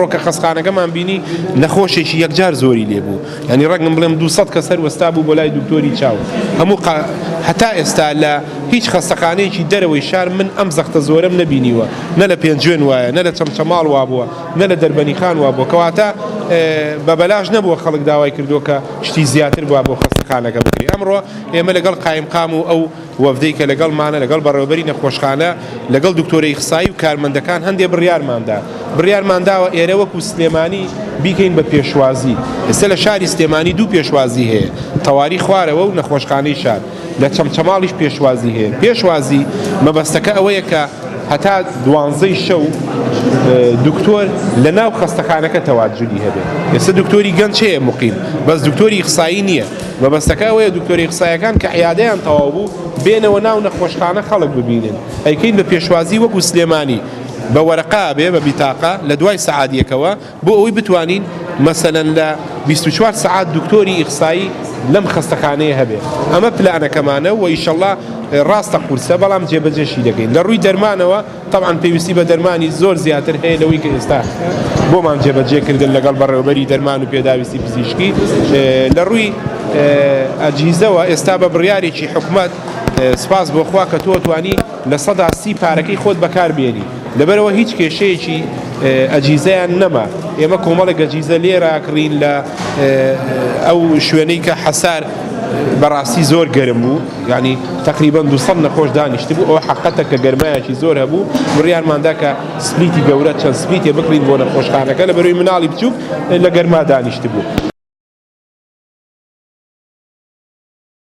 ڕۆکە خەسخانەکەمان بینی نەخۆشێکی یەکجار زۆری لێبوو ینی ڕەنگم بڵێم 200 کەس هەروەستا بوو بۆ لای دکتۆری چاو هەموو هەتا ئێستا لە هیچ خەستەخانەیەکی دەرەوەی شار من ئەم زەختە زۆرم نەبینیوە نە لە پێنجوێن وایە نە لە چەمچەماڵ وا بووە نە لە دەربەنی خان وا بووە کەواتە بە بەلاش نەبووە خەڵک داوای کردووە کە شتی زیاتر بووە بۆ خەستەخانەکە بکری ئەمڕۆ ئێمە لەگەڵ قایمقام و ئەو وەفدەی کە لەگەڵمانە لەگەڵ بەڕێوەبەری نەخۆشخانە لەگەڵ دکتۆرەی ئیخسایی و کارمەندەکان هەندێک بڕیارمانداوە ئێرە وەکو سلێمانی بیکەین بە پێشوازی ئێستا لە شاری سلێمانی دوو پێشوازی هەیە تەواری خوارەوە و نەخۆشخانەی شار لە چەمچەماڵیش پێشوازی هەیە پێشوازی مەبەستەکە ئەوەیە کە هەتا 12 شەو دکتۆر لە ناو خەستەخانەکە تەواجدی هەبێت ئێستا دکتۆری گەنج هەیە مقیم بەس دکتۆری ئیخسایی نییە مەبەستەکە ئەوەیە دکتۆری ئیخسایەکان کە عیادەیان تەواو بوو بێنەوە ناو نەخۆشخانە خەڵک ببینن ئەیکەین بە پێشوازی وەکو سلێمانی بە وەرەقا بێ بە بیتاقا لە دوای سەعاتیەکەوە بۆ ئەوەی بتوانین مەسەلەن لە 24 سەعات دکتۆری ئیخسایی لەم خەستەخانەیە هەبێ ئەمە پلانەکەمانە و ئینشەڵڵا ڕاستە قورسە بەڵام جێبەجێشی دەکەین لە ڕووی دەرمانەوە طبعاً پێویستی بە دەرمانی زۆر زیاتر هەیە لەوەی کە ئێستا بۆمان جێبەجێکردن لەگەڵ بەڕێوەبەری دەرمان و پێداویستی پزیشکی لە ڕووی ئەجیزەوە ئێستا بە بڕیارێکی حکومەت سپاس بۆخوا کە تۆ توانی لە 130 پارەکەی خۆت بەکاربێنی لەبەرەوە هیچ کێشەیەکی ئەجیزەیان نەما ئێمە کۆمەڵێک ئەجیزە لێرە کڕین لە ئەو شوێنەی کە حەسار بەڕاستی زۆر گەرم بوو ینی تقریبان 200 نەخۆش دانیشت بوو ئەو حقەتە کە گەرمایەکی زۆر هەبوو بڕیارماندا کە سپلیتی گەورە چەند سپلیتێ بکڕین بۆ نەخۆشخانەکە لەبەرەوەی مناڵی بچووک لە گەرما دانیشت بوو